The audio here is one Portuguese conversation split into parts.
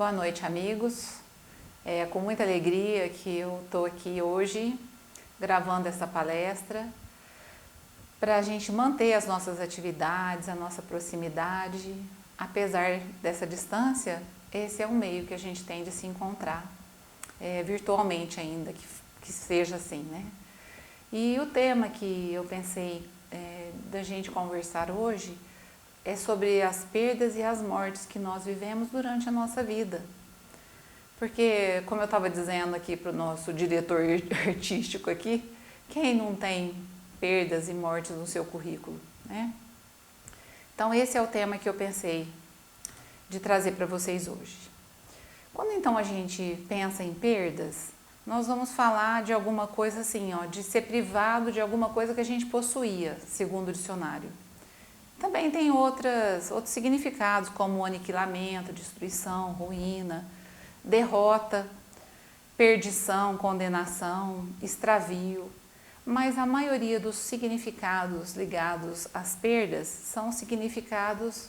Boa noite, amigos. É com muita alegria que eu estou aqui hoje gravando essa palestra para a gente manter as nossas atividades, a nossa proximidade. Apesar dessa distância, esse é o meio que a gente tem de se encontrar, virtualmente ainda, que seja assim, né? E o tema que eu pensei da gente conversar hoje é sobre as perdas e as mortes que nós vivemos durante a nossa vida. Porque, como eu estava dizendo aqui para o nosso diretor artístico aqui, quem não tem perdas e mortes no seu currículo, né? Então esse é o tema que eu pensei de trazer para vocês hoje. Quando então a gente pensa em perdas, nós vamos falar de alguma coisa assim, ó, de ser privado de alguma coisa que a gente possuía, segundo o dicionário. Também tem outros significados, como aniquilamento, destruição, ruína, derrota, perdição, condenação, extravio. Mas a maioria dos significados ligados às perdas são significados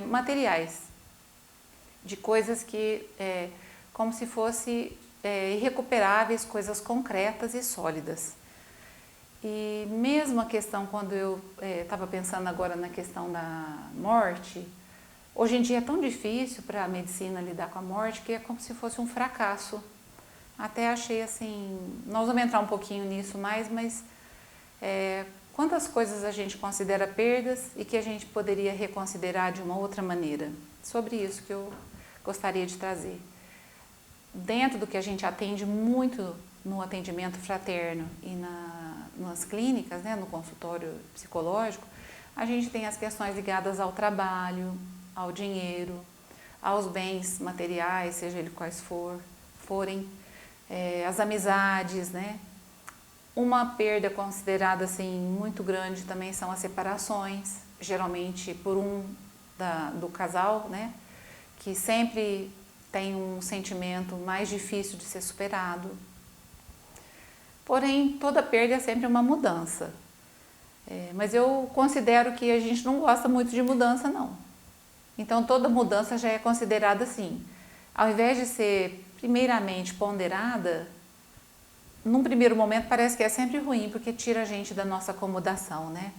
materiais, de coisas que, como se fossem irrecuperáveis, coisas concretas e sólidas. E mesmo a questão, quando eu estava pensando agora na questão da morte, hoje em dia é tão difícil para a medicina lidar com a morte que é como se fosse um fracasso. Até achei assim, nós vamos entrar um pouquinho nisso mais, mas quantas coisas a gente considera perdas e que a gente poderia reconsiderar de uma outra maneira? Sobre isso que eu gostaria de trazer. Dentro do que a gente atende muito no atendimento fraterno e nas clínicas, né, no consultório psicológico, a gente tem as questões ligadas ao trabalho, ao dinheiro, aos bens materiais, seja eles quais forem, as amizades, né? Uma perda considerada assim muito grande também são as separações, geralmente por do casal, né? Que sempre tem um sentimento mais difícil de ser superado. Porém, toda perda é sempre uma mudança. Mas eu considero que a gente não gosta muito de mudança, não. Então, toda mudança já é considerada assim. Ao invés de ser primeiramente ponderada, num primeiro momento parece que é sempre ruim, porque tira a gente da nossa acomodação, né?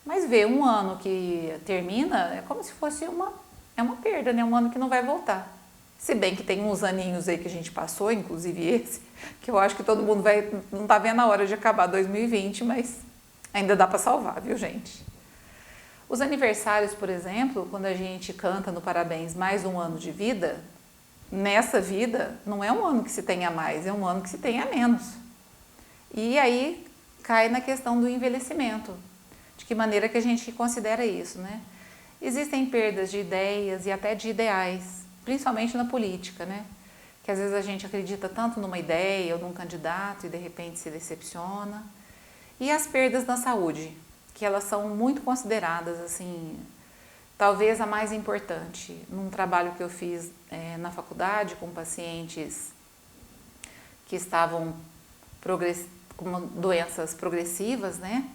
Mas ver um ano que termina é como se fosse uma perda, né? Um ano que não vai voltar. Se bem que tem uns aninhos aí que a gente passou, inclusive esse, que eu acho que todo mundo não tá vendo a hora de acabar 2020, mas ainda dá para salvar, viu, gente? Os aniversários, por exemplo, quando a gente canta no Parabéns mais um ano de vida, nessa vida não é um ano que se tenha mais, é um ano que se tenha menos. E aí cai na questão do envelhecimento. De que maneira que a gente considera isso, né? Existem perdas de ideias e até de ideais, principalmente na política, né? Que às vezes a gente acredita tanto numa ideia ou num candidato e de repente se decepciona. E as perdas na saúde, que elas são muito consideradas, assim, talvez a mais importante. Num trabalho que eu fiz na faculdade com pacientes que estavam com doenças progressivas, né?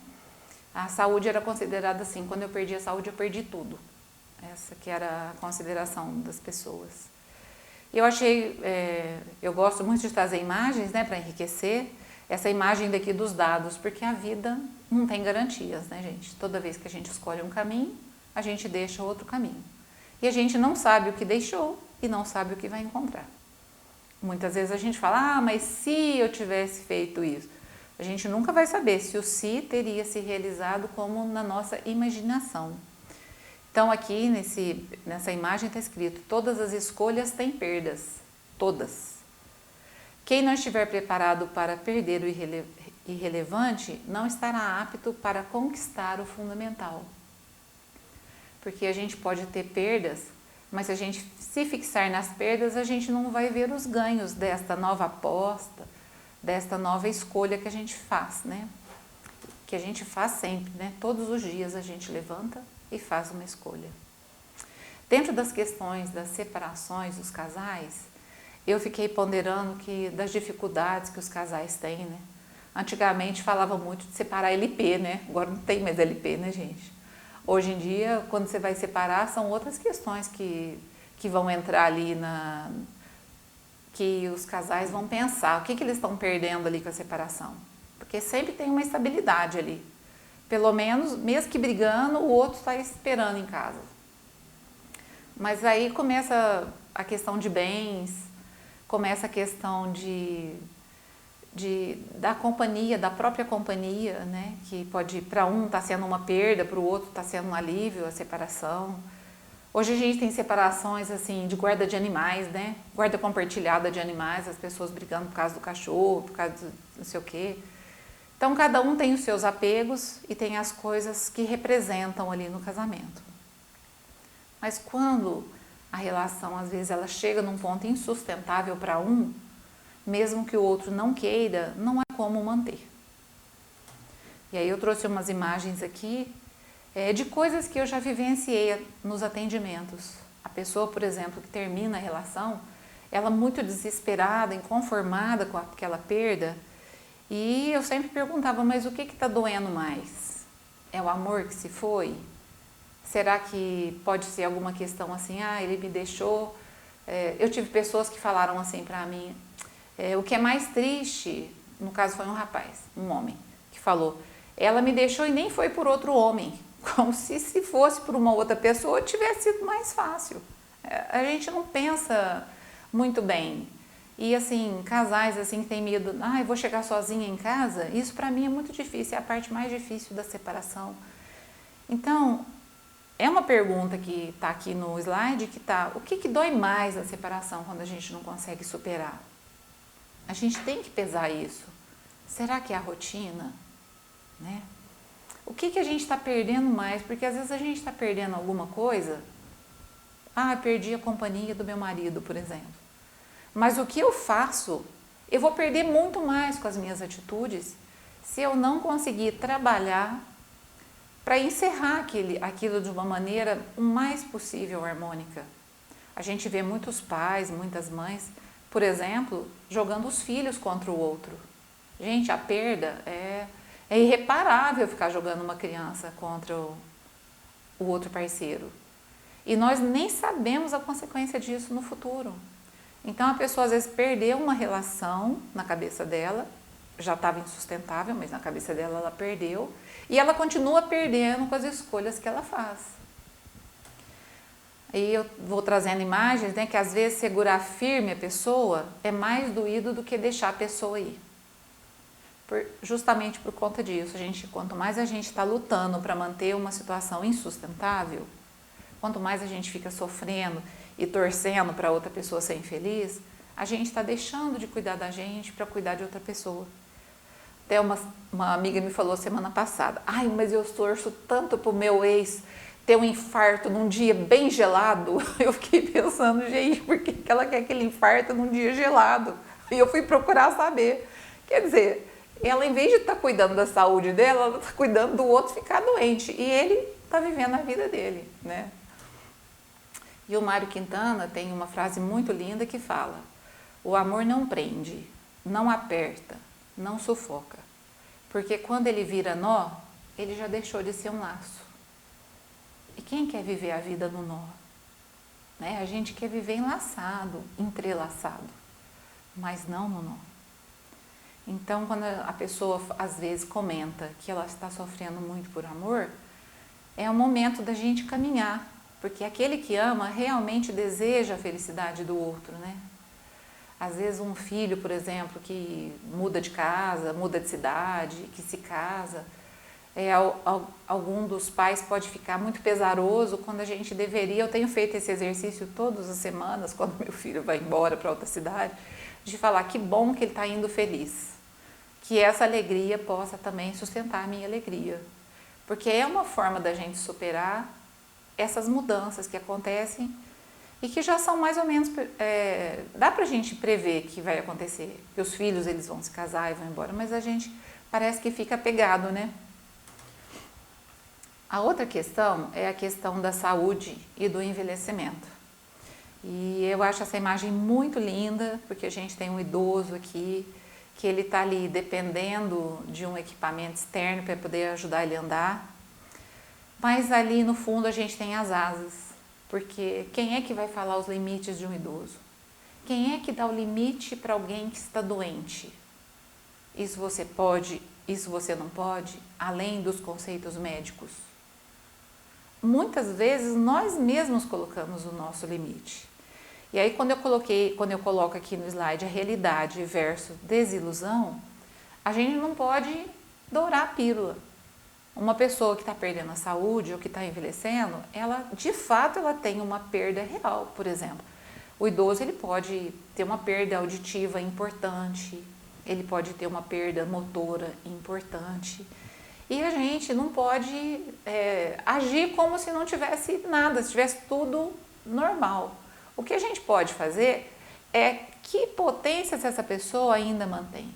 A saúde era considerada assim, quando eu perdi a saúde, eu perdi tudo. Essa que era a consideração das pessoas. Eu achei, eu gosto muito de trazer imagens, né, para enriquecer essa imagem daqui dos dados, porque a vida não tem garantias, né, gente? Toda vez que a gente escolhe um caminho, a gente deixa outro caminho. E a gente não sabe o que deixou e não sabe o que vai encontrar. Muitas vezes a gente fala, mas se eu tivesse feito isso, a gente nunca vai saber se o se teria se realizado como na nossa imaginação. Então aqui nessa imagem está escrito, todas as escolhas têm perdas, todas. Quem não estiver preparado para perder o irrelevante não estará apto para conquistar o fundamental. Porque a gente pode ter perdas, mas se a gente se fixar nas perdas, a gente não vai ver os ganhos desta nova aposta, desta nova escolha que a gente faz, né? Que a gente faz sempre, né? Todos os dias a gente levanta e faz uma escolha. Dentro das questões das separações dos casais, eu fiquei ponderando das dificuldades que os casais têm, né? Antigamente falava muito de separar LP, né? Agora não tem mais LP, né, gente? Hoje em dia, quando você vai separar, são outras questões que que vão entrar ali que os casais vão pensar, o que eles estão perdendo ali com a separação. Porque sempre tem uma estabilidade ali. Pelo menos, mesmo que brigando, o outro está esperando em casa. Mas aí começa a questão de bens, começa a questão da companhia, da própria companhia, né? Que pode, para um está sendo uma perda, para o outro está sendo um alívio, a separação. Hoje a gente tem separações assim de guarda de animais, né? Guarda compartilhada de animais, as pessoas brigando por causa do cachorro, por causa do não sei o quê. Então cada um tem os seus apegos e tem as coisas que representam ali no casamento. Mas quando a relação às vezes ela chega num ponto insustentável para um, mesmo que o outro não queira, não há como manter. E aí eu trouxe umas imagens aqui de coisas que eu já vivenciei nos atendimentos. A pessoa, por exemplo, que termina a relação, ela muito desesperada, inconformada com aquela perda, e eu sempre perguntava, mas o que está doendo mais? É o amor que se foi? Será que pode ser alguma questão assim, ele me deixou? Eu tive pessoas que falaram assim para mim, o que é mais triste, no caso foi um rapaz, um homem, que falou, ela me deixou e nem foi por outro homem, como se fosse por uma outra pessoa tivesse sido mais fácil. A gente não pensa muito bem. E assim, casais assim que tem medo, eu vou chegar sozinha em casa, isso para mim é muito difícil, é a parte mais difícil da separação. Então, é uma pergunta que está aqui no slide, o que dói mais na separação quando a gente não consegue superar? A gente tem que pesar isso. Será que é a rotina? Né? O que a gente está perdendo mais? Porque às vezes a gente está perdendo alguma coisa. Perdi a companhia do meu marido, por exemplo. Mas o que eu faço, eu vou perder muito mais com as minhas atitudes se eu não conseguir trabalhar para encerrar aquilo de uma maneira o mais possível harmônica. A gente vê muitos pais, muitas mães, por exemplo, jogando os filhos contra o outro. Gente, a perda é irreparável ficar jogando uma criança contra o outro parceiro. E nós nem sabemos a consequência disso no futuro. Então a pessoa às vezes perdeu uma relação na cabeça dela, já estava insustentável, mas na cabeça dela ela perdeu, e ela continua perdendo com as escolhas que ela faz. E eu vou trazendo imagens, né, que às vezes segurar firme a pessoa é mais doído do que deixar a pessoa ir. Justamente por conta disso, quanto mais a gente está lutando para manter uma situação insustentável, quanto mais a gente fica sofrendo e torcendo para outra pessoa ser infeliz, a gente está deixando de cuidar da gente para cuidar de outra pessoa. Até uma amiga me falou semana passada, mas eu torço tanto para o meu ex ter um infarto num dia bem gelado. Eu fiquei pensando, gente, por que ela quer aquele infarto num dia gelado? E eu fui procurar saber. Quer dizer, ela em vez de estar cuidando da saúde dela, ela está cuidando do outro ficar doente. E ele está vivendo a vida dele, né? E o Mário Quintana tem uma frase muito linda que fala, o amor não prende, não aperta, não sufoca. Porque quando ele vira nó, ele já deixou de ser um laço. E quem quer viver a vida no nó? Né? A gente quer viver enlaçado, entrelaçado, mas não no nó. Então, quando a pessoa às vezes comenta que ela está sofrendo muito por amor, é o momento da gente caminhar, porque aquele que ama realmente deseja a felicidade do outro, né? Às vezes um filho, por exemplo, que muda de casa, muda de cidade, que se casa, algum dos pais pode ficar muito pesaroso quando a gente deveria, eu tenho feito esse exercício todas as semanas, quando meu filho vai embora para outra cidade, de falar que bom que ele está indo feliz, que essa alegria possa também sustentar a minha alegria, porque é uma forma da gente superar essas mudanças que acontecem e que já são mais ou menos, dá pra gente prever que vai acontecer, que os filhos eles vão se casar e vão embora, mas a gente parece que fica apegado, né? A outra questão é a questão da saúde e do envelhecimento. E eu acho essa imagem muito linda, porque a gente tem um idoso aqui, que ele está ali dependendo de um equipamento externo para poder ajudar ele a andar, mas ali no fundo a gente tem as asas. Porque quem é que vai falar os limites de um idoso? Quem é que dá o limite para alguém que está doente? Isso você pode, isso você não pode, além dos conceitos médicos. Muitas vezes nós mesmos colocamos o nosso limite. E aí quando eu coloco aqui no slide a realidade versus desilusão, a gente não pode dourar a pílula. Uma pessoa que está perdendo a saúde ou que está envelhecendo, ela de fato ela tem uma perda real, por exemplo. O idoso ele pode ter uma perda auditiva importante, ele pode ter uma perda motora importante. E a gente não pode agir como se não tivesse nada, se tivesse tudo normal. O que a gente pode fazer é que potências essa pessoa ainda mantém.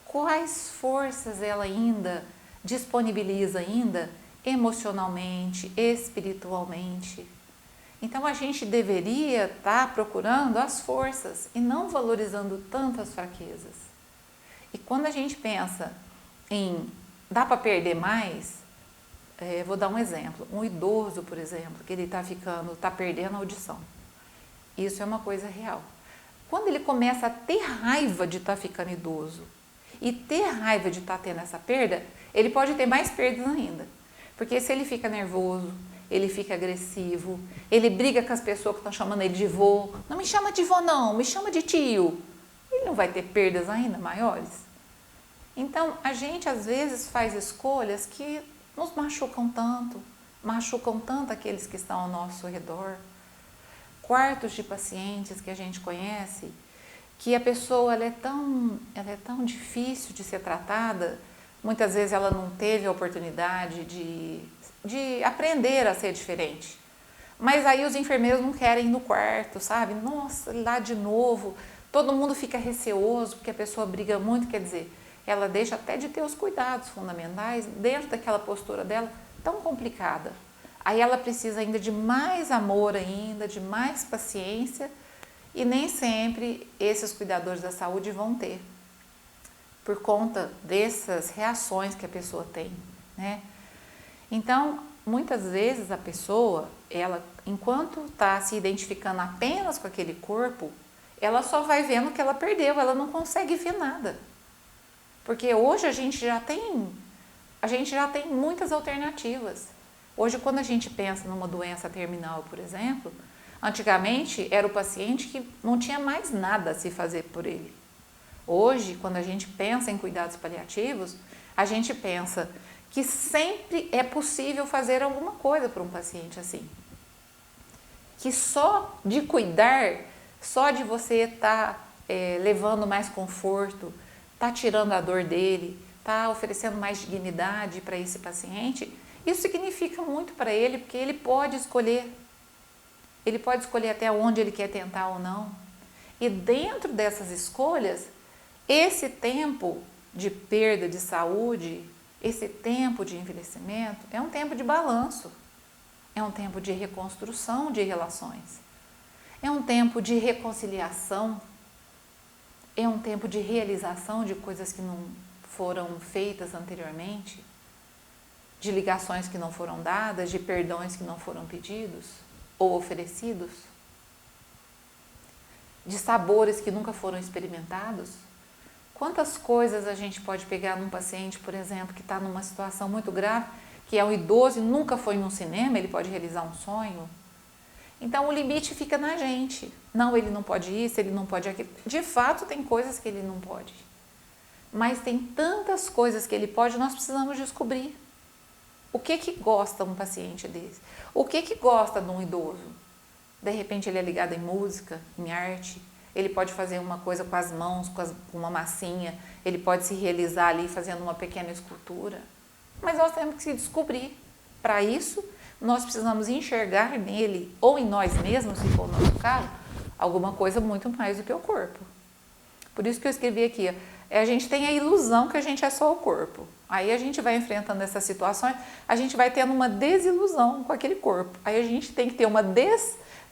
Quais forças ela ainda disponibiliza ainda emocionalmente, espiritualmente. Então a gente deveria estar procurando as forças e não valorizando tanto as fraquezas. E quando a gente pensa em dá para perder mais, vou dar um exemplo. Um idoso, por exemplo, que ele está perdendo a audição. Isso é uma coisa real. Quando ele começa a ter raiva de estar ficando idoso e ter raiva de estar tendo essa perda, ele pode ter mais perdas ainda. Porque se ele fica nervoso, ele fica agressivo, ele briga com as pessoas que estão chamando ele de vô. Não me chama de vô não, me chama de tio. Ele não vai ter perdas ainda maiores? Então, a gente às vezes faz escolhas que nos machucam tanto aqueles que estão ao nosso redor. Quartos de pacientes que a gente conhece, que a pessoa ela é tão difícil de ser tratada, muitas vezes ela não teve a oportunidade de aprender a ser diferente. Mas aí os enfermeiros não querem ir no quarto, sabe? Nossa, lá de novo, todo mundo fica receoso porque a pessoa briga muito, quer dizer, ela deixa até de ter os cuidados fundamentais dentro daquela postura dela tão complicada. Aí ela precisa ainda de mais amor ainda, de mais paciência e nem sempre esses cuidadores da saúde vão ter, por conta dessas reações que a pessoa tem, né? Então, muitas vezes a pessoa, ela, enquanto está se identificando apenas com aquele corpo, ela só vai vendo que ela perdeu, ela não consegue ver nada. Porque hoje a gente já tem muitas alternativas. Hoje, quando a gente pensa numa doença terminal, por exemplo, antigamente era o paciente que não tinha mais nada a se fazer por ele. Hoje, quando a gente pensa em cuidados paliativos, a gente pensa que sempre é possível fazer alguma coisa para um paciente assim. Que só de cuidar, só de você estar levando mais conforto, tá tirando a dor dele, tá oferecendo mais dignidade para esse paciente, isso significa muito para ele, porque ele pode escolher até onde ele quer tentar ou não. E dentro dessas escolhas, esse tempo de perda de saúde, esse tempo de envelhecimento, é um tempo de balanço, é um tempo de reconstrução de relações, é um tempo de reconciliação, é um tempo de realização de coisas que não foram feitas anteriormente, de ligações que não foram dadas, de perdões que não foram pedidos ou oferecidos, de sabores que nunca foram experimentados. Quantas coisas a gente pode pegar num paciente, por exemplo, que está numa situação muito grave, que é um idoso e nunca foi num cinema, ele pode realizar um sonho. Então o limite fica na gente. Não, ele não pode isso, ele não pode aquilo. De fato, tem coisas que ele não pode. Mas tem tantas coisas que ele pode, nós precisamos descobrir. O que gosta um paciente desse? O que gosta de um idoso? De repente ele é ligado em música, em arte, ele pode fazer uma coisa com as mãos, com uma massinha, ele pode se realizar ali fazendo uma pequena escultura. Mas nós temos que se descobrir. Para isso, nós precisamos enxergar nele, ou em nós mesmos, se for o nosso caso, alguma coisa muito mais do que o corpo. Por isso que eu escrevi aqui, a gente tem a ilusão que a gente é só o corpo. Aí a gente vai enfrentando essas situações, a gente vai tendo uma desilusão com aquele corpo. Aí a gente tem que ter uma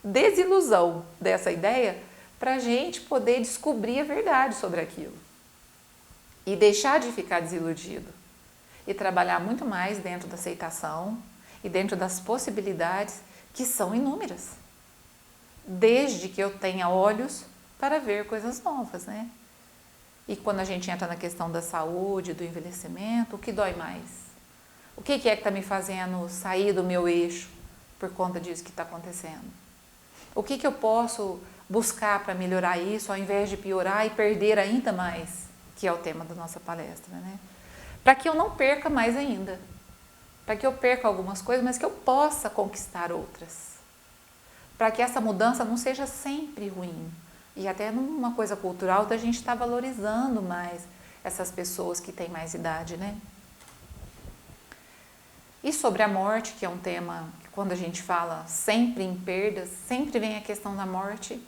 desilusão dessa ideia para a gente poder descobrir a verdade sobre aquilo. E deixar de ficar desiludido. E trabalhar muito mais dentro da aceitação e dentro das possibilidades que são inúmeras, desde que eu tenha olhos para ver coisas novas, né? E quando a gente entra na questão da saúde, do envelhecimento, o que dói mais? O que é que está me fazendo sair do meu eixo por conta disso que está acontecendo? O que eu posso buscar para melhorar isso, ao invés de piorar e perder ainda mais, que é o tema da nossa palestra, né? Para que eu não perca mais ainda. Para que eu perca algumas coisas, mas que eu possa conquistar outras. Para que essa mudança não seja sempre ruim. E até numa coisa cultural da gente estar valorizando mais essas pessoas que têm mais idade, né? E sobre a morte, que é um tema que quando a gente fala sempre em perdas, sempre vem a questão da morte.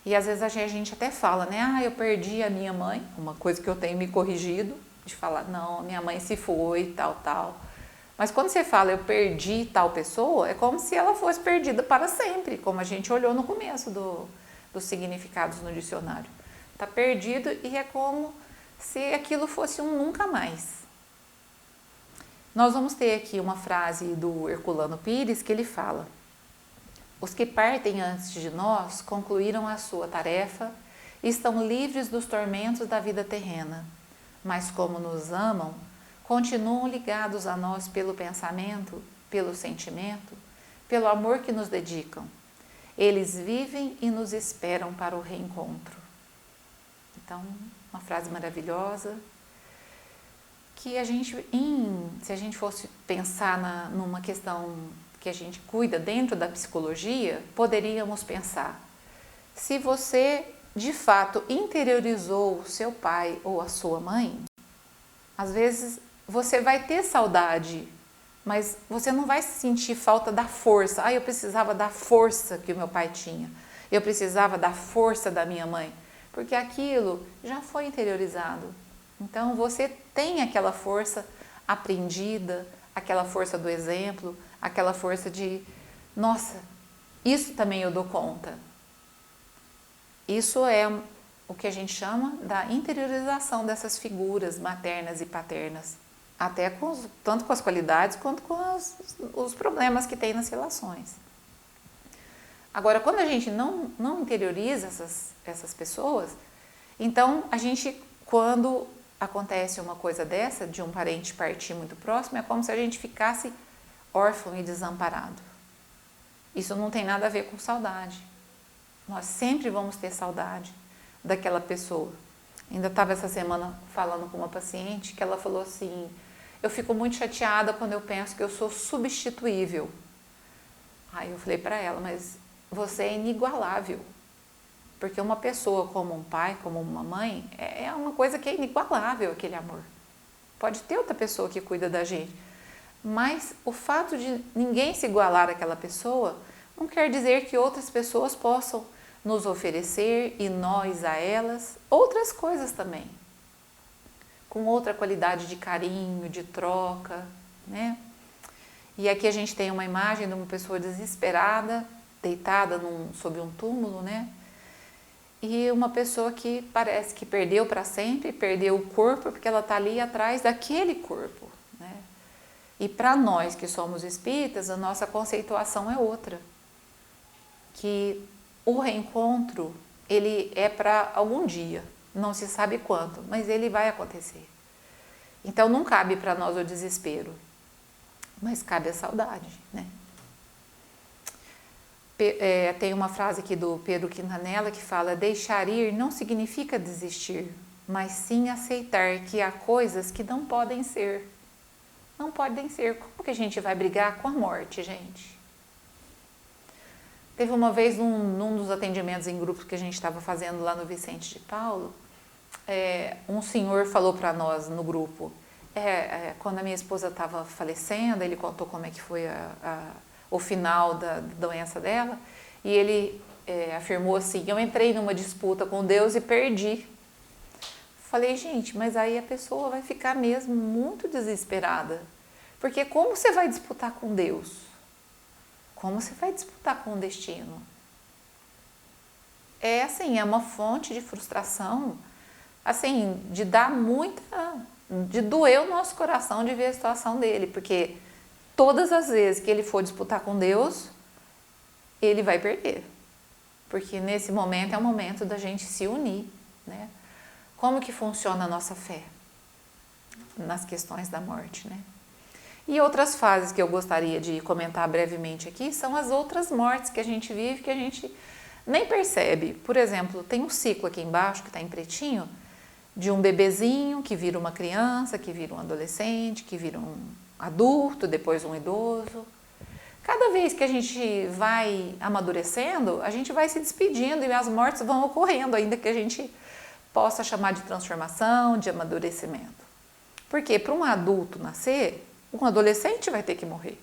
E às vezes a gente até fala, né? Ah, eu perdi a minha mãe, uma coisa que eu tenho me corrigido, de falar, não, minha mãe se foi, tal. Mas quando você fala, eu perdi tal pessoa, é como se ela fosse perdida para sempre, como a gente olhou no começo dos significados no dicionário. Está perdido e é como se aquilo fosse um nunca mais. Nós vamos ter aqui uma frase do Herculano Pires que ele fala: os que partem antes de nós concluíram a sua tarefa e estão livres dos tormentos da vida terrena, mas como nos amam, continuam ligados a nós pelo pensamento, pelo sentimento, pelo amor que nos dedicam. Eles vivem e nos esperam para o reencontro. Então, uma frase maravilhosa que a gente, se a gente fosse pensar numa questão que a gente cuida dentro da psicologia, poderíamos pensar: se você de fato interiorizou o seu pai ou a sua mãe, às vezes você vai ter saudade, mas você não vai sentir falta da força. Ah, eu precisava da força que o meu pai tinha, eu precisava da força da minha mãe, porque aquilo já foi interiorizado. Então você tem aquela força aprendida, aquela força do exemplo, aquela força de, nossa, isso também eu dou conta. Isso é o que a gente chama da interiorização dessas figuras maternas e paternas, até tanto com as qualidades quanto com os problemas que tem nas relações. Agora, quando a gente não interioriza essas pessoas, então a gente, quando acontece uma coisa dessa, de um parente partir muito próximo, é como se a gente ficasse órfão e desamparado. Isso não tem nada a ver com saudade. Nós sempre vamos ter saudade daquela pessoa. Ainda estava essa semana falando com uma paciente que ela falou assim: eu fico muito chateada quando eu penso que eu sou substituível. Aí eu falei para ela: mas você é inigualável. Porque uma pessoa como um pai, como uma mãe, é uma coisa que é inigualável, aquele amor. Pode ter outra pessoa que cuida da gente, mas o fato de ninguém se igualar àquela pessoa não quer dizer que outras pessoas possam nos oferecer, e nós a elas, outras coisas também, com outra qualidade de carinho, de troca, né? E aqui a gente tem uma imagem de uma pessoa desesperada, deitada sob um túmulo, né? E uma pessoa que parece que perdeu para sempre, perdeu o corpo, porque ela está ali atrás daquele corpo, né? E para nós que somos espíritas, a nossa conceituação é outra, que o reencontro, ele é para algum dia, não se sabe quando, mas ele vai acontecer. Então não cabe para nós o desespero, mas cabe a saudade, né? Tem uma frase aqui do Pedro Quintanilla que fala: deixar ir não significa desistir, mas sim aceitar que há coisas que não podem ser. Não podem ser. Como que a gente vai brigar com a morte, gente? Teve uma vez, num dos atendimentos em grupo que a gente estava fazendo lá no Vicente de Paulo, um senhor falou para nós no grupo, quando a minha esposa estava falecendo, ele contou como é que foi o final da doença dela, e ele afirmou assim: eu entrei numa disputa com Deus e perdi. Falei: gente, mas aí a pessoa vai ficar mesmo muito desesperada, porque como você vai disputar com Deus? Como você vai disputar com o destino? É assim, é uma fonte de frustração, assim, de doer o nosso coração de ver a situação dele, porque todas as vezes que ele for disputar com Deus, ele vai perder. Porque nesse momento é o momento da gente se unir, né? Como que funciona a nossa fé nas questões da morte, né? E outras fases que eu gostaria de comentar brevemente aqui são as outras mortes que a gente vive, que a gente nem percebe. Por exemplo, tem um ciclo aqui embaixo, que está em pretinho, de um bebezinho que vira uma criança, que vira um adolescente, que vira um adulto, depois um idoso. Cada vez que a gente vai amadurecendo, a gente vai se despedindo e as mortes vão ocorrendo, ainda que a gente possa chamar de transformação, de amadurecimento. Porque para um adulto nascer, um adolescente vai ter que morrer.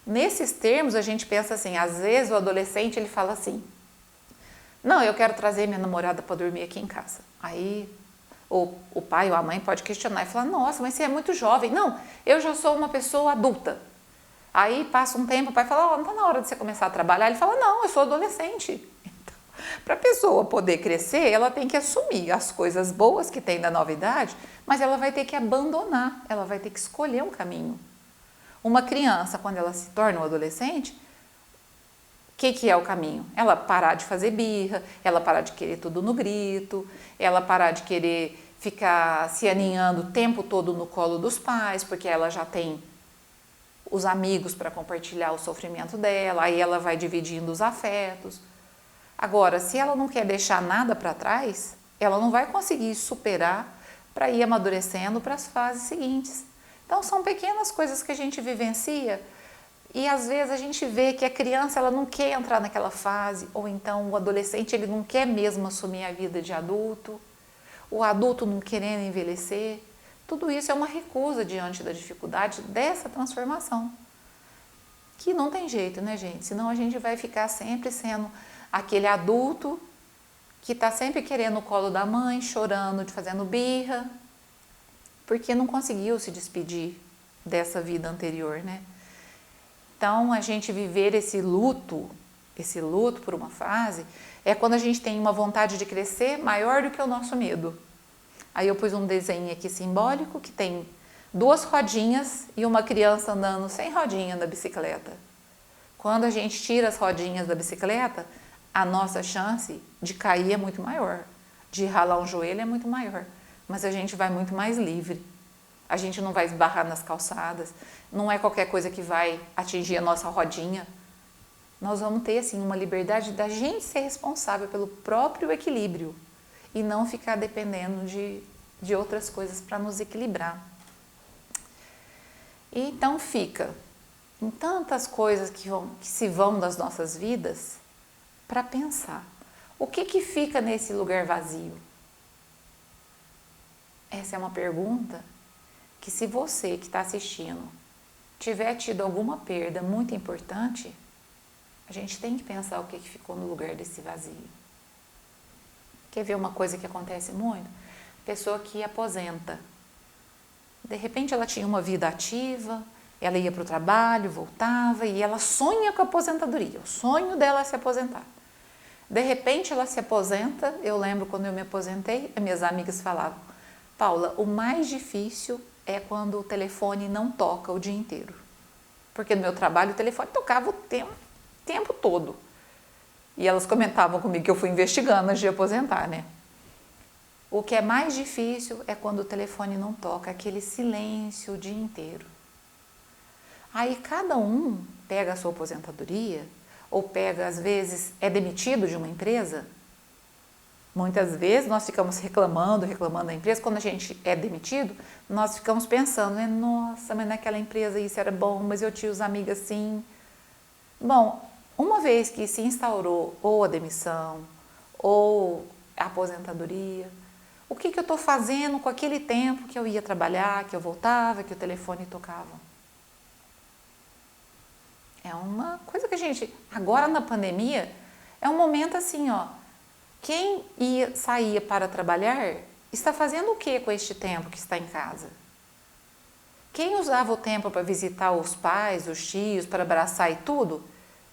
Nesses termos a gente pensa assim, às vezes o adolescente ele fala assim, não, eu quero trazer minha namorada para dormir aqui em casa. Aí o pai ou a mãe pode questionar e falar, nossa, mas você é muito jovem. Não, eu já sou uma pessoa adulta. Aí passa um tempo, o pai fala, não está na hora de você começar a trabalhar? Ele fala, não, eu sou adolescente. Então, para a pessoa poder crescer, ela tem que assumir as coisas boas que tem da nova idade, mas ela vai ter que abandonar, ela vai ter que escolher um caminho. Uma criança, quando ela se torna um adolescente, o que é o caminho? Ela parar de fazer birra, ela parar de querer tudo no grito, ela parar de querer ficar se aninhando o tempo todo no colo dos pais, porque ela já tem os amigos para compartilhar o sofrimento dela, aí ela vai dividindo os afetos. Agora, se ela não quer deixar nada para trás, ela não vai conseguir superar para ir amadurecendo para as fases seguintes. Então, são pequenas coisas que a gente vivencia e às vezes a gente vê que a criança ela não quer entrar naquela fase, ou então o adolescente ele não quer mesmo assumir a vida de adulto, o adulto não querendo envelhecer. Tudo isso é uma recusa diante da dificuldade dessa transformação. Que não tem jeito, né, gente? Senão a gente vai ficar sempre sendo aquele adulto que está sempre querendo o colo da mãe, chorando, fazendo birra, porque não conseguiu se despedir dessa vida anterior, né? Então, a gente viver esse luto por uma fase, é quando a gente tem uma vontade de crescer maior do que o nosso medo. Aí eu pus um desenho aqui simbólico que tem 2 rodinhas e uma criança andando sem rodinha na bicicleta. Quando a gente tira as rodinhas da bicicleta, a nossa chance de cair é muito maior, de ralar um joelho é muito maior, mas a gente vai muito mais livre. A gente não vai esbarrar nas calçadas, não é qualquer coisa que vai atingir a nossa rodinha. Nós vamos ter assim uma liberdade da gente ser responsável pelo próprio equilíbrio e não ficar dependendo de outras coisas para nos equilibrar. E então fica em tantas coisas que se vão das nossas vidas para pensar. O que fica nesse lugar vazio? Essa é uma pergunta que, se você que está assistindo tiver tido alguma perda muito importante, a gente tem que pensar o que ficou no lugar desse vazio. Quer ver uma coisa que acontece muito? Pessoa que aposenta. De repente ela tinha uma vida ativa, ela ia para o trabalho, voltava e ela sonha com a aposentadoria. O sonho dela é se aposentar. De repente ela se aposenta. Eu lembro quando eu me aposentei, as minhas amigas falavam, Paula, o mais difícil é quando o telefone não toca o dia inteiro. Porque no meu trabalho o telefone tocava o tempo todo. E elas comentavam comigo que eu fui investigando antes de aposentar, né? O que é mais difícil é quando o telefone não toca, aquele silêncio o dia inteiro. Aí cada um pega a sua aposentadoria, ou pega, às vezes, é demitido de uma empresa. Muitas vezes nós ficamos reclamando da empresa. Quando a gente é demitido, nós ficamos pensando, né? Nossa, mas naquela empresa isso era bom, mas eu tinha os amigos assim. Bom, uma vez que se instaurou ou a demissão, ou a aposentadoria, o que eu estou fazendo com aquele tempo que eu ia trabalhar, que eu voltava, que o telefone tocava? É uma coisa que a gente, agora na pandemia, é um momento assim, ó, quem saía para trabalhar está fazendo o que com este tempo que está em casa? Quem usava o tempo para visitar os pais, os tios, para abraçar e tudo,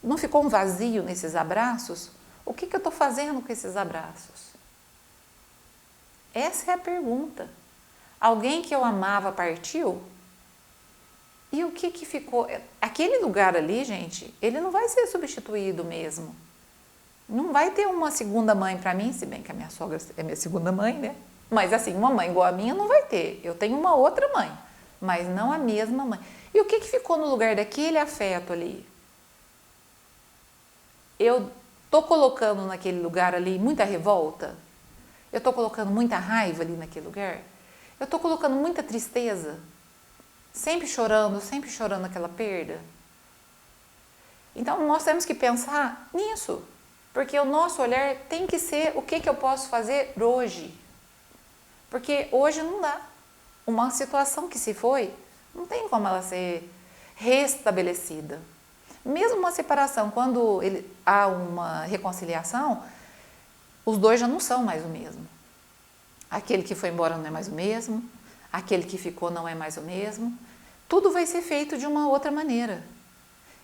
não ficou um vazio nesses abraços? O que eu estou fazendo com esses abraços? Essa é a pergunta. Alguém que eu amava partiu? E o que ficou? Aquele lugar ali, gente, ele não vai ser substituído mesmo. Não vai ter uma segunda mãe para mim, se bem que a minha sogra é minha segunda mãe, né? Mas assim, uma mãe igual a minha não vai ter. Eu tenho uma outra mãe, mas não a mesma mãe. E o que ficou no lugar daquele afeto ali? Eu tô colocando naquele lugar ali muita revolta? Eu tô colocando muita raiva ali naquele lugar? Eu tô colocando muita tristeza? Sempre chorando aquela perda? Então nós temos que pensar nisso, porque o nosso olhar tem que ser o que eu posso fazer hoje. Porque hoje não dá. Uma situação que se foi, não tem como ela ser restabelecida. Mesmo uma separação, quando há uma reconciliação, os dois já não são mais o mesmo. Aquele que foi embora não é mais o mesmo, aquele que ficou não é mais o mesmo. Tudo vai ser feito de uma outra maneira.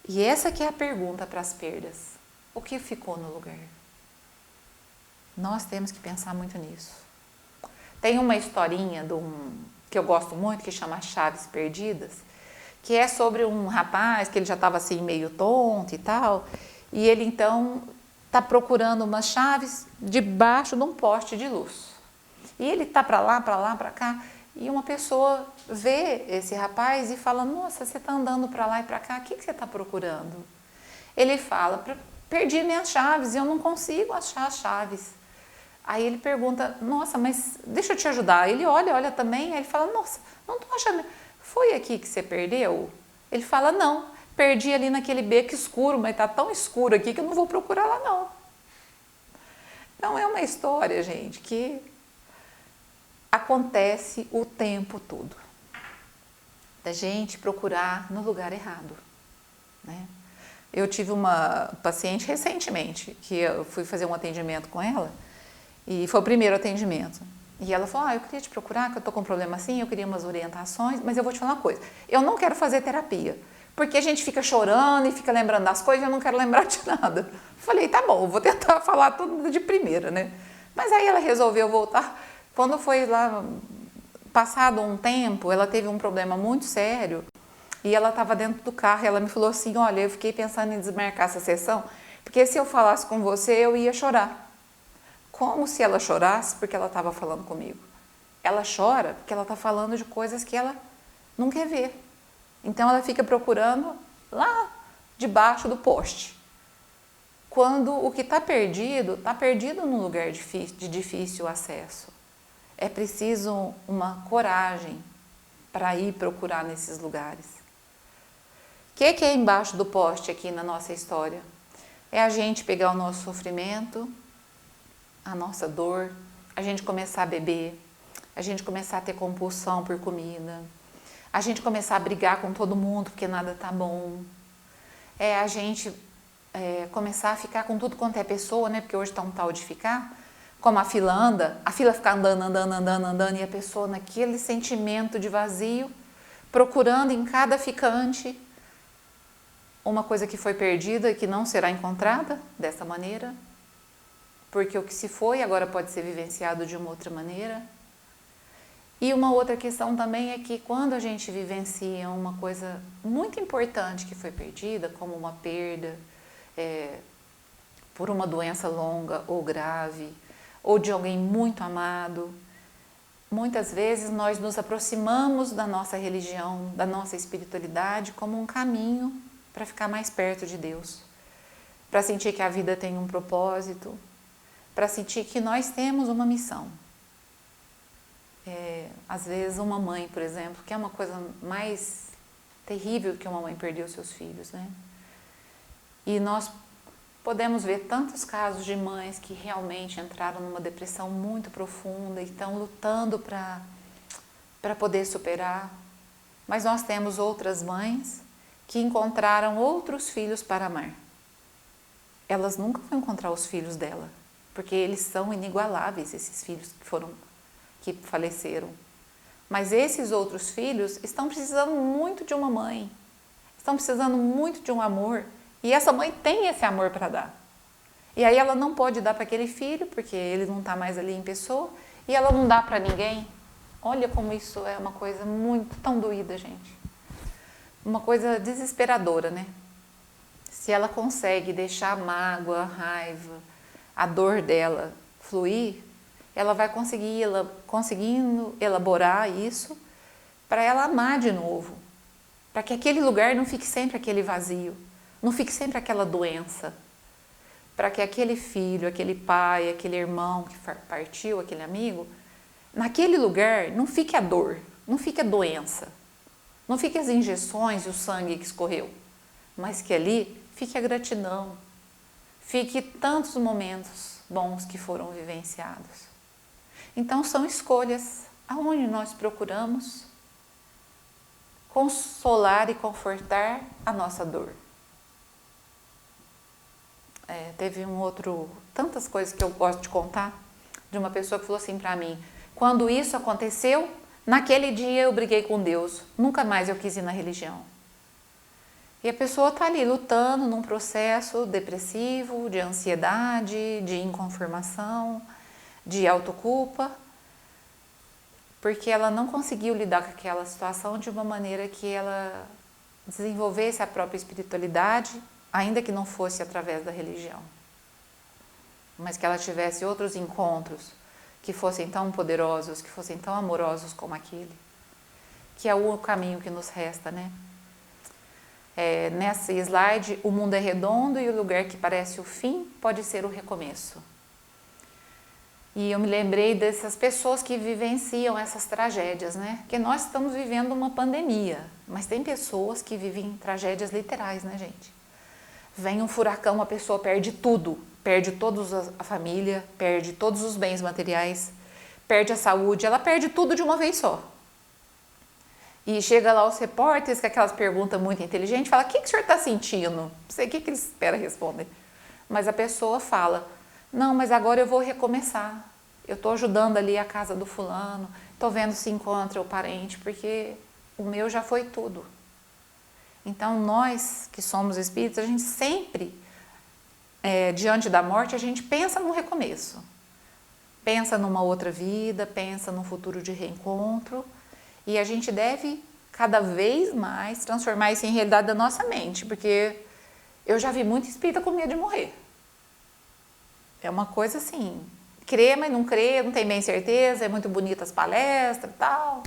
E essa que é a pergunta para as perdas. O que ficou no lugar? Nós temos que pensar muito nisso. Tem uma historinha que eu gosto muito, que chama Chaves Perdidas, que é sobre um rapaz que ele já estava assim meio tonto e tal, e ele então está procurando umas chaves debaixo de um poste de luz. E ele está para lá, para cá, e uma pessoa vê esse rapaz e fala: nossa, você está andando para lá e para cá, o que você está procurando? Ele fala: perdi minhas chaves, eu não consigo achar as chaves. Aí ele pergunta: nossa, mas deixa eu te ajudar. Ele olha também, aí ele fala: nossa, não estou achando. Foi aqui que você perdeu? Ele fala: não, perdi ali naquele beco escuro, mas está tão escuro aqui que eu não vou procurar lá não. Então é uma história, gente, que acontece o tempo todo. Da gente procurar no lugar errado, né? Eu tive uma paciente recentemente, que eu fui fazer um atendimento com ela, e foi o primeiro atendimento. E ela falou: eu queria te procurar, que eu tô com um problema assim, eu queria umas orientações, mas eu vou te falar uma coisa, eu não quero fazer terapia, porque a gente fica chorando e fica lembrando das coisas e eu não quero lembrar de nada. Falei: tá bom, eu vou tentar falar tudo de primeira, né? Mas aí ela resolveu voltar. Quando foi lá, passado um tempo, ela teve um problema muito sério e ela estava dentro do carro e ela me falou assim: olha, eu fiquei pensando em desmarcar essa sessão, porque se eu falasse com você eu ia chorar. Como se ela chorasse porque ela estava falando comigo. Ela chora porque ela está falando de coisas que ela não quer ver. Então ela fica procurando lá debaixo do poste. Quando o que está perdido num lugar de difícil acesso. É preciso uma coragem para ir procurar nesses lugares. O que é embaixo do poste aqui na nossa história? É a gente pegar o nosso sofrimento, a nossa dor, a gente começar a beber, a gente começar a ter compulsão por comida, a gente começar a brigar com todo mundo porque nada tá bom, é a gente começar a ficar com tudo quanto é pessoa, né? Porque hoje está um tal de ficar, como a fila anda, a fila fica andando, e a pessoa naquele sentimento de vazio, procurando em cada ficante uma coisa que foi perdida e que não será encontrada dessa maneira, porque o que se foi agora pode ser vivenciado de uma outra maneira. E uma outra questão também é que quando a gente vivencia uma coisa muito importante que foi perdida, como uma perda por uma doença longa ou grave, ou de alguém muito amado, muitas vezes nós nos aproximamos da nossa religião, da nossa espiritualidade como um caminho para ficar mais perto de Deus, para sentir que a vida tem um propósito, para sentir que nós temos uma missão. Às vezes uma mãe, por exemplo, que é uma coisa mais terrível que uma mãe perder os seus filhos, né? E nós podemos ver tantos casos de mães que realmente entraram numa depressão muito profunda e estão lutando para poder superar. Mas nós temos outras mães que encontraram outros filhos para amar. Elas nunca vão encontrar os filhos dela, porque eles são inigualáveis, esses filhos que faleceram. Mas esses outros filhos estão precisando muito de uma mãe, estão precisando muito de um amor. E essa mãe tem esse amor para dar. E aí ela não pode dar para aquele filho, porque ele não está mais ali em pessoa, e ela não dá para ninguém. Olha como isso é uma coisa muito, tão doída, gente. uma coisa desesperadora, né? Se ela consegue deixar a mágoa, a raiva, a dor dela fluir, ela vai conseguindo elaborar isso para ela amar de novo, para que aquele lugar não fique sempre aquele vazio, não fique sempre aquela doença, para que aquele filho, aquele pai, aquele irmão que partiu, aquele amigo, naquele lugar não fique a dor, não fique a doença, não fique as injeções e o sangue que escorreu, mas que ali fique a gratidão, fique tantos momentos bons que foram vivenciados. Então são escolhas aonde nós procuramos consolar e confortar a nossa dor. Teve tantas coisas que eu gosto de contar, de uma pessoa que falou assim para mim: quando isso aconteceu, naquele dia eu briguei com Deus, nunca mais eu quis ir na religião. E a pessoa está ali lutando num processo depressivo, de ansiedade, de inconformação, de autoculpa, porque ela não conseguiu lidar com aquela situação de uma maneira que ela desenvolvesse a própria espiritualidade, ainda que não fosse através da religião, mas que ela tivesse outros encontros que fossem tão poderosos, que fossem tão amorosos como aquele, que é o caminho que nos resta, né? Nesse slide, o mundo é redondo e o lugar que parece o fim pode ser o recomeço. E eu me lembrei dessas pessoas que vivenciam essas tragédias, né? Porque nós estamos vivendo uma pandemia, mas tem pessoas que vivem tragédias literais, né, gente? Vem um furacão, a pessoa perde tudo, perde toda a família, perde todos os bens materiais, perde a saúde, ela perde tudo de uma vez só. E chega lá os repórteres com aquelas perguntas muito inteligentes, fala: o que o senhor está sentindo? Não sei o que eles esperam responder. Mas a pessoa fala: não, mas agora eu vou recomeçar. Eu estou ajudando ali a casa do fulano, estou vendo se encontra o parente, porque o meu já foi tudo. Então nós que somos espíritos, a gente sempre, diante da morte, a gente pensa num recomeço. Pensa numa outra vida, pensa num futuro de reencontro. E a gente deve cada vez mais transformar isso em realidade da nossa mente, porque eu já vi muito espírita com medo de morrer. É uma coisa assim, crê, mas não crê, não tem bem certeza, é muito bonita as palestras e tal,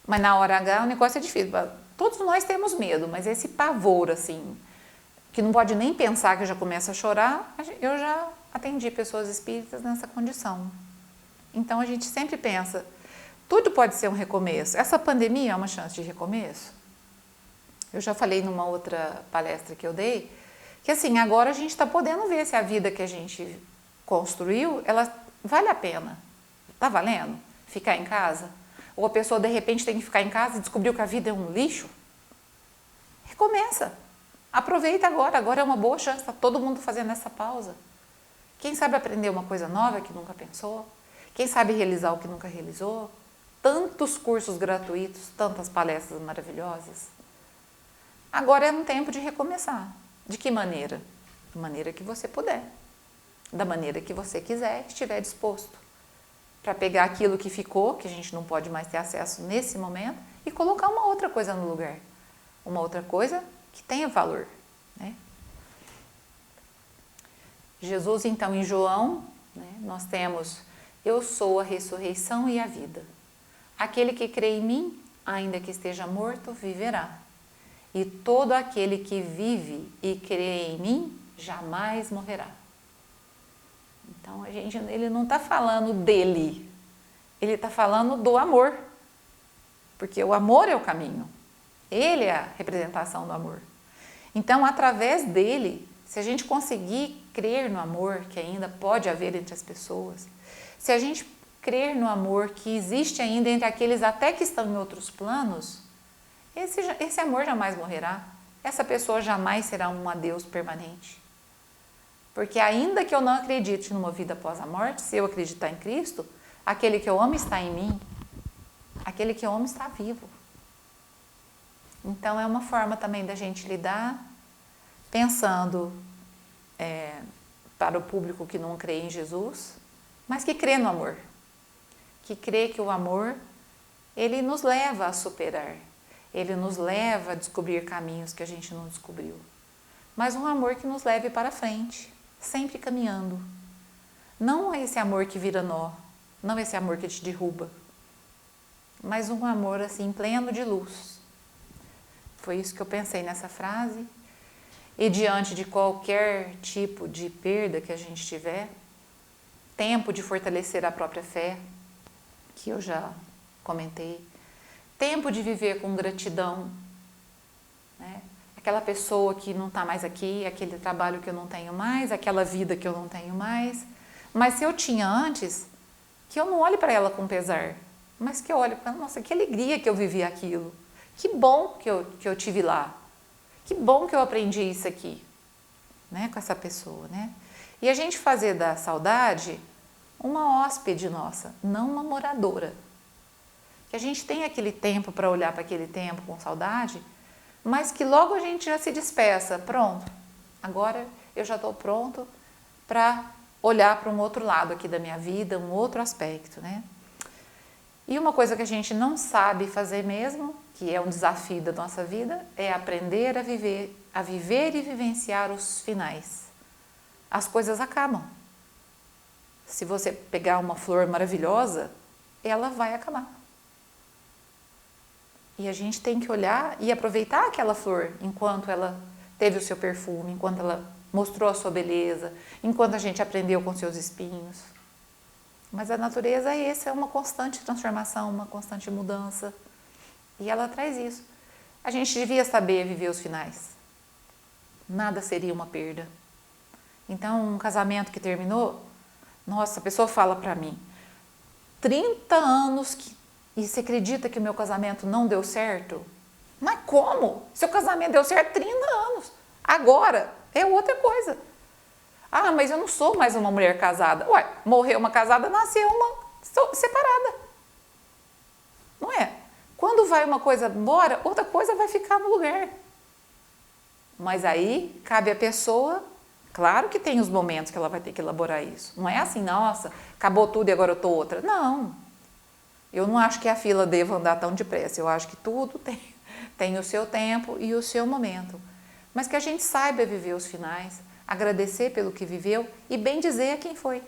mas na hora H o negócio é difícil. Todos nós temos medo, mas esse pavor assim, que não pode nem pensar que já começa a chorar, eu já atendi pessoas espíritas nessa condição. Então a gente sempre pensa, tudo pode ser um recomeço. Essa pandemia é uma chance de recomeço. Eu já falei numa outra palestra que eu dei, que assim, agora a gente está podendo ver se a vida que a gente construiu, ela vale a pena. Está valendo ficar em casa? Ou a pessoa de repente tem que ficar em casa e descobriu que a vida é um lixo? Recomeça. Aproveita agora é uma boa chance, está todo mundo fazendo essa pausa. Quem sabe aprender uma coisa nova que nunca pensou? Quem sabe realizar o que nunca realizou? Tantos cursos gratuitos, tantas palestras maravilhosas. Agora é um tempo de recomeçar. De que maneira? Da maneira que você puder. Da maneira que você quiser, estiver disposto. Para pegar aquilo que ficou, que a gente não pode mais ter acesso nesse momento, e colocar uma outra coisa no lugar. Uma outra coisa que tenha valor, né? Jesus, então, em João, né, nós temos: eu sou a ressurreição e a vida. Aquele que crê em mim, ainda que esteja morto, viverá. E todo aquele que vive e crê em mim, jamais morrerá. Então, ele não está falando dele, ele está falando do amor. Porque o amor é o caminho. Ele é a representação do amor. Então, através dele, se a gente conseguir crer no amor que ainda pode haver entre as pessoas, se a gente crer no amor que existe ainda entre aqueles até que estão em outros planos, esse amor jamais morrerá. Essa pessoa jamais será um adeus permanente. Porque ainda que eu não acredite numa vida após a morte, se eu acreditar em Cristo, aquele que eu amo está em mim, aquele que eu amo está vivo. Então é uma forma também da gente lidar, pensando para o público que não crê em Jesus, mas que crê no amor. Que crê que o amor, ele nos leva a superar. ele nos leva a descobrir caminhos que a gente não descobriu. Mas um amor que nos leve para frente, sempre caminhando. Não esse amor que vira nó, não esse amor que te derruba, mas um amor assim pleno de luz. Foi isso que eu pensei nessa frase. E diante de qualquer tipo de perda que a gente tiver, tempo de fortalecer a própria fé, que eu já comentei, tempo de viver com gratidão, né? Aquela pessoa que não está mais aqui, aquele trabalho que eu não tenho mais, aquela vida que eu não tenho mais, mas se eu tinha antes, que eu não olhe para ela com pesar, mas que eu olhe para, nossa, que alegria que eu vivi aquilo, que bom que eu tive lá, que bom que eu aprendi isso aqui, né, com essa pessoa, né? E a gente fazer da saudade uma hóspede nossa, não uma moradora. Que a gente tem aquele tempo para olhar para aquele tempo com saudade, mas que logo a gente já se despeça, pronto, agora eu já estou pronto para olhar para um outro lado aqui da minha vida, um outro aspecto, né? E uma coisa que a gente não sabe fazer mesmo, que é um desafio da nossa vida, é aprender a viver e vivenciar os finais. As coisas acabam. Se você pegar uma flor maravilhosa, ela vai acabar. E a gente tem que olhar e aproveitar aquela flor enquanto ela teve o seu perfume, enquanto ela mostrou a sua beleza, enquanto a gente aprendeu com seus espinhos. Mas a natureza é essa, é uma constante transformação, uma constante mudança. E ela traz isso. A gente devia saber viver os finais. Nada seria uma perda. Então, um casamento que terminou, nossa, a pessoa fala para mim, 30 anos e você acredita que o meu casamento não deu certo? Mas como? Seu casamento deu certo 30 anos. Agora é outra coisa. Ah, mas eu não sou mais uma mulher casada. Ué, morreu uma casada, nasceu uma separada. Não é? Quando vai uma coisa embora, outra coisa vai ficar no lugar. Mas aí cabe à pessoa, claro que tem os momentos que ela vai ter que elaborar isso. Não é assim, nossa, acabou tudo e agora eu estou outra. Não. Eu não acho que a fila deva andar tão depressa. Eu acho que tudo tem o seu tempo e o seu momento. Mas que a gente saiba viver os finais, agradecer pelo que viveu e bem dizer a quem foi.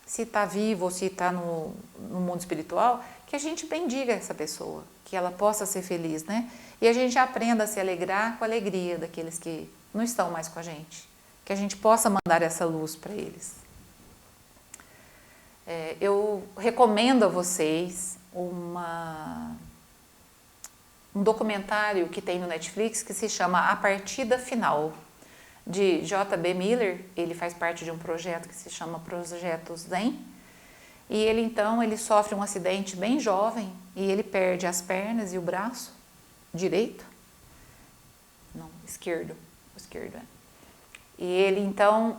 Se está vivo ou se está no mundo espiritual, que a gente bendiga essa pessoa, que ela possa ser feliz, né? E a gente aprenda a se alegrar com a alegria daqueles que não estão mais com a gente. Que a gente possa mandar essa luz para eles. Eu recomendo a vocês um documentário que tem no Netflix que se chama A Partida Final, de J.B. Miller. Ele faz parte de um projeto que se chama Projeto Zen. E ele sofre um acidente bem jovem e ele perde as pernas e o braço direito. Não, esquerdo. O esquerdo é. E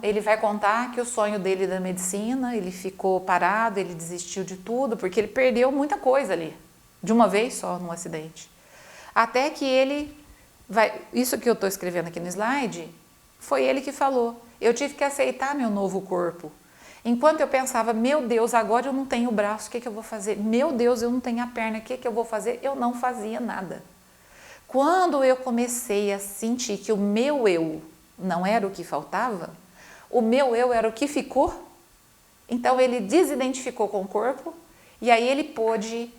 ele vai contar que o sonho dele da medicina, ele ficou parado, ele desistiu de tudo, porque ele perdeu muita coisa ali, de uma vez só, num acidente. Até que isso que eu estou escrevendo aqui no slide, foi ele que falou, eu tive que aceitar meu novo corpo. Enquanto eu pensava, meu Deus, agora eu não tenho o braço, o que eu vou fazer? Meu Deus, eu não tenho a perna, o que eu vou fazer? Eu não fazia nada. Quando eu comecei a sentir que o meu eu não era o que faltava, o meu eu era o que ficou, então ele desidentificou com o corpo e aí ele pôde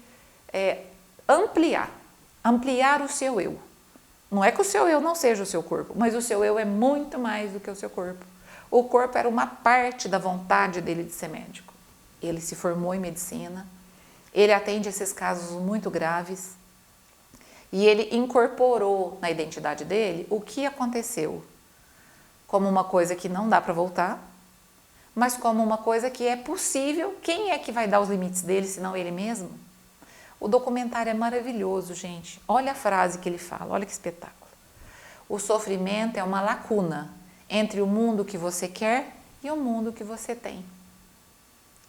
ampliar o seu eu. Não é que o seu eu não seja o seu corpo, mas o seu eu é muito mais do que o seu corpo. O corpo era uma parte da vontade dele de ser médico. Ele se formou em medicina, ele atende esses casos muito graves e ele incorporou na identidade dele o que aconteceu como uma coisa que não dá para voltar, mas como uma coisa que é possível. Quem é que vai dar os limites dele, senão ele mesmo? O documentário é maravilhoso, gente. Olha a frase que ele fala, olha que espetáculo. O sofrimento é uma lacuna entre o mundo que você quer e o mundo que você tem.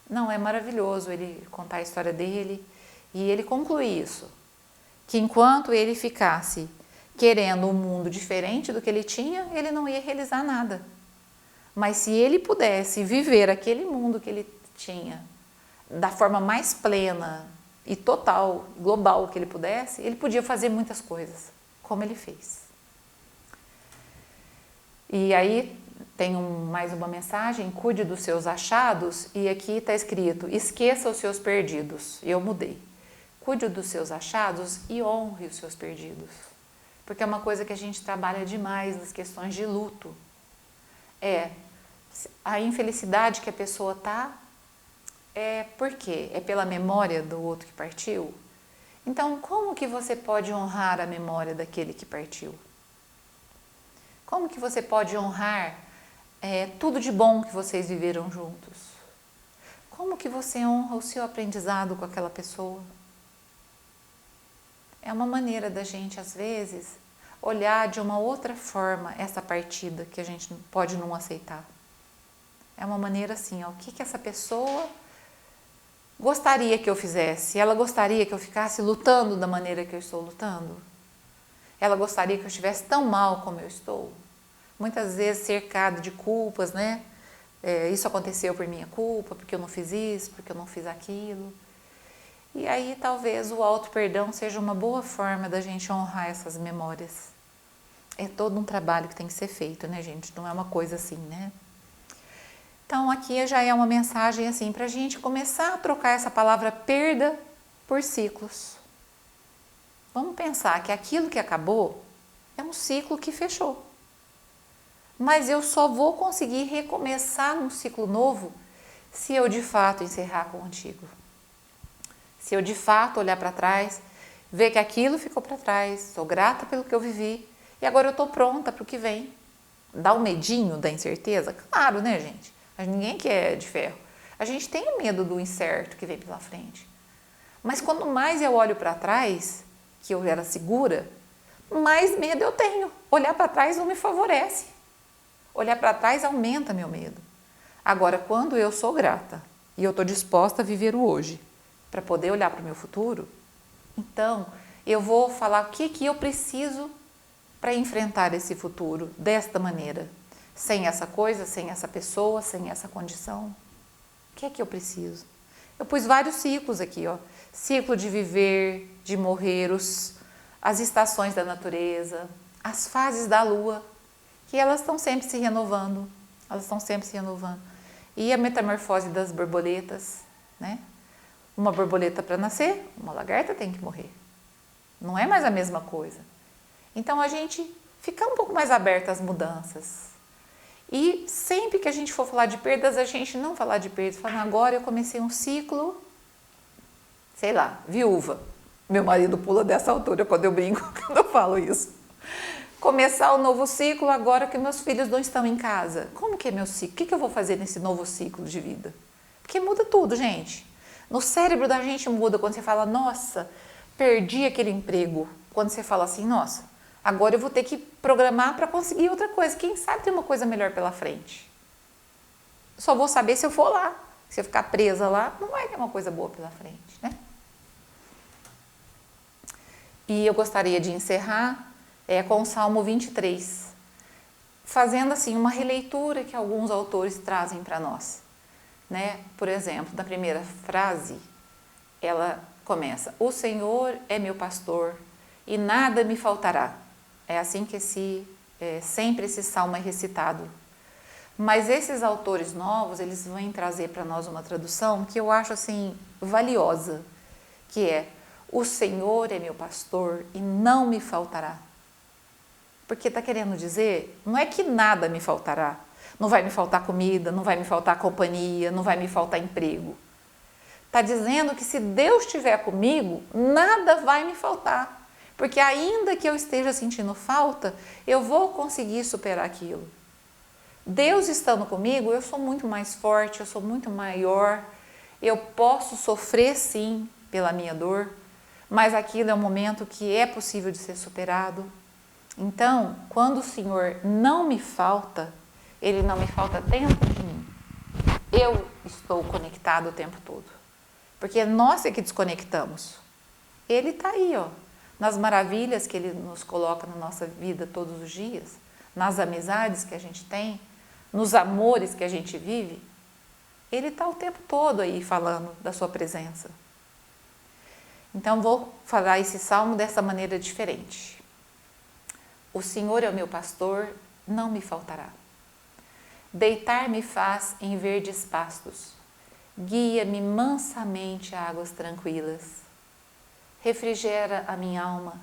Não, é maravilhoso ele contar a história dele e ele conclui isso, que enquanto ele ficasse querendo um mundo diferente do que ele tinha, ele não ia realizar nada. Mas se ele pudesse viver aquele mundo que ele tinha da forma mais plena, e total, global que ele pudesse, ele podia fazer muitas coisas, como ele fez. E aí tem mais uma mensagem: cuide dos seus achados, e aqui está escrito: esqueça os seus perdidos. E eu mudei: cuide dos seus achados e honre os seus perdidos. Porque é uma coisa que a gente trabalha demais nas questões de luto. É a infelicidade que a pessoa está. Por quê? É pela memória do outro que partiu? Então, como que você pode honrar a memória daquele que partiu? Como que você pode honrar tudo de bom que vocês viveram juntos? Como que você honra o seu aprendizado com aquela pessoa? É uma maneira da gente, às vezes, olhar de uma outra forma essa partida que a gente pode não aceitar. É uma maneira assim, o que essa pessoa gostaria que eu fizesse? Ela gostaria que eu ficasse lutando da maneira que eu estou lutando? Ela gostaria que eu estivesse tão mal como eu estou? Muitas vezes cercado de culpas, né? Isso aconteceu por minha culpa, porque eu não fiz isso, porque eu não fiz aquilo. E aí talvez o auto-perdão seja uma boa forma da gente honrar essas memórias. É todo um trabalho que tem que ser feito, né, gente? Não é uma coisa assim, né? Então aqui já é uma mensagem assim para a gente começar a trocar essa palavra perda por ciclos. Vamos pensar que aquilo que acabou é um ciclo que fechou. Mas eu só vou conseguir recomeçar um ciclo novo se eu de fato encerrar com o antigo. Se eu de fato olhar para trás, ver que aquilo ficou para trás, sou grata pelo que eu vivi e agora eu estou pronta para o que vem. Dá um medinho da incerteza? Claro, né, gente? Ninguém quer de ferro. A gente tem o medo do incerto que vem pela frente. Mas quanto mais eu olho para trás, que eu era segura, mais medo eu tenho. Olhar para trás não me favorece. Olhar para trás aumenta meu medo. Agora, quando eu sou grata e eu estou disposta a viver o hoje para poder olhar para o meu futuro, então eu vou falar o que eu preciso para enfrentar esse futuro desta maneira. Sem essa coisa, sem essa pessoa, sem essa condição. O que é que eu preciso? Eu pus vários ciclos aqui, ó. Ciclo de viver, de morrer, as estações da natureza, as fases da lua, que elas estão sempre se renovando. Elas estão sempre se renovando. E a metamorfose das borboletas, né? Uma borboleta para nascer, uma lagarta tem que morrer. Não é mais a mesma coisa. Então a gente fica um pouco mais aberto às mudanças. E sempre que a gente for falar de perdas, a gente não falar de perdas, falar, agora eu comecei um ciclo, sei lá, viúva. Meu marido pula dessa altura quando eu brinco, quando eu falo isso. Começar um novo ciclo agora que meus filhos não estão em casa. Como que é meu ciclo? O que eu vou fazer nesse novo ciclo de vida? Porque muda tudo, gente. No cérebro da gente muda quando você fala, nossa, perdi aquele emprego. Quando você fala assim, nossa, agora eu vou ter que programar para conseguir outra coisa. Quem sabe tem uma coisa melhor pela frente. Só vou saber se eu for lá. Se eu ficar presa lá, não vai ter uma coisa boa pela frente, né? E eu gostaria de encerrar com o Salmo 23, fazendo assim uma releitura que alguns autores trazem para nós, né? Por exemplo, na primeira frase, ela começa: o Senhor é meu pastor e nada me faltará. É assim que sempre esse salmo é recitado. Mas esses autores novos, eles vão trazer para nós uma tradução que eu acho assim valiosa, que é: o Senhor é meu pastor e não me faltará. Porque está querendo dizer, não é que nada me faltará. Não vai me faltar comida, não vai me faltar companhia, não vai me faltar emprego. Está dizendo que se Deus estiver comigo, nada vai me faltar. Porque ainda que eu esteja sentindo falta, eu vou conseguir superar aquilo. Deus estando comigo, eu sou muito mais forte, eu sou muito maior. Eu posso sofrer sim pela minha dor, mas aquilo é um momento que é possível de ser superado. Então, quando o Senhor não me falta, Ele não me falta dentro de mim. Eu estou conectado o tempo todo. Porque nós é que desconectamos. Ele está aí, ó, nas maravilhas que Ele nos coloca na nossa vida todos os dias, nas amizades que a gente tem, nos amores que a gente vive. Ele está o tempo todo aí falando da sua presença. Então vou falar esse salmo dessa maneira diferente. O Senhor é o meu pastor, não me faltará. Deitar-me faz em verdes pastos, guia-me mansamente a águas tranquilas. Refrigera a minha alma,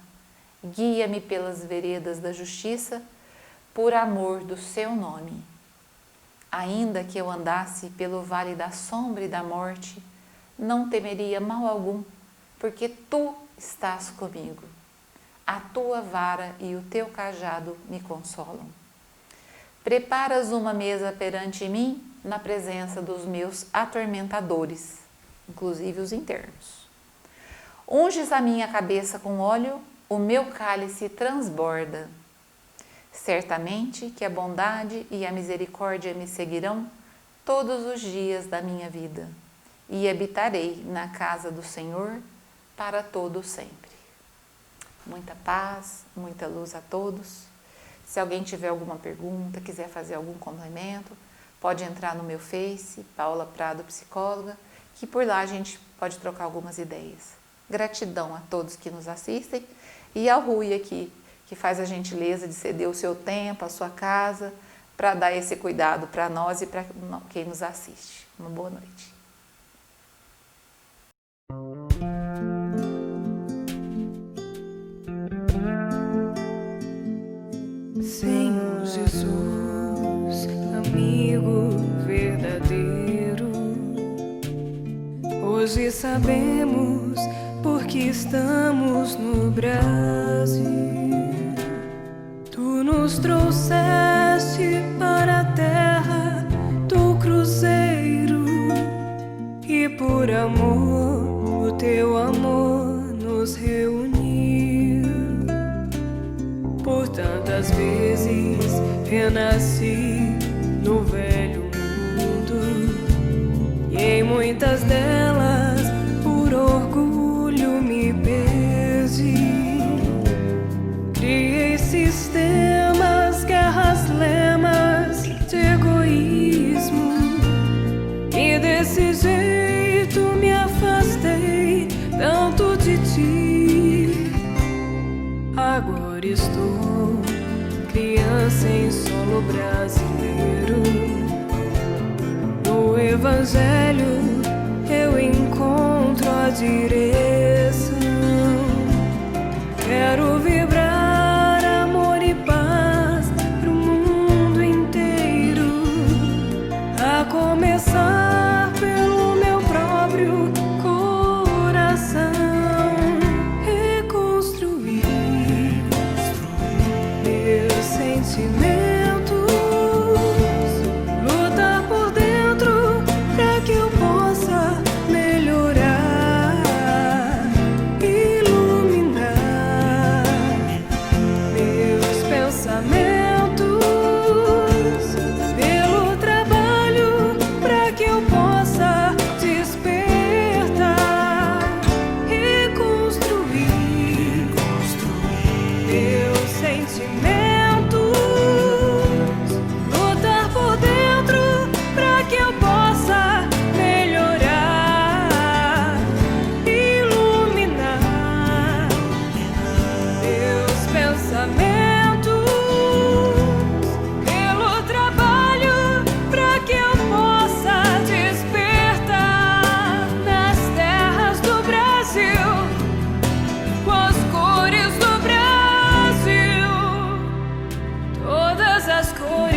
guia-me pelas veredas da justiça, por amor do seu nome. Ainda que eu andasse pelo vale da sombra e da morte, não temeria mal algum, porque tu estás comigo. A tua vara e o teu cajado me consolam. Preparas uma mesa perante mim na presença dos meus atormentadores, inclusive os internos. Unges a minha cabeça com óleo, o meu cálice transborda. Certamente que a bondade e a misericórdia me seguirão todos os dias da minha vida, e habitarei na casa do Senhor para todo sempre. Muita paz, muita luz a todos. Se alguém tiver alguma pergunta, quiser fazer algum complemento, pode entrar no meu Face, Paula Prado Psicóloga, que por lá a gente pode trocar algumas ideias. Gratidão a todos que nos assistem e ao Rui aqui, que faz a gentileza de ceder o seu tempo, a sua casa, para dar esse cuidado para nós e para quem nos assiste. Uma boa noite. Senhor Jesus, amigo verdadeiro, hoje sabemos porque estamos no Brasil. Tu nos trouxeste para a terra do cruzeiro e por amor, o teu amor nos reuniu. Por tantas vezes renasci no velho mundo, e em muitas delas por orgulho me perdi. Criei sistemas, guerras, lemas de egoísmo, e desse jeito me afastei tanto de ti. Agora estou criança em solo brasileiro. No Evangelho eu encontro a direção. Quero vibrar amor e paz pro mundo inteiro, a começar pelo meu próprio coração. Reconstruir meus sentimentos, lutar por dentro pra que eu possa melhorar, iluminar meus pensamentos, pelo trabalho pra que eu possa despertar, reconstruir meus sentimentos, lutar por dentro pra que eu possa melhorar, iluminar meus pensamentos, pelo trabalho pra que eu possa despertar nas terras do Brasil, com as cores do Brasil, todas as cores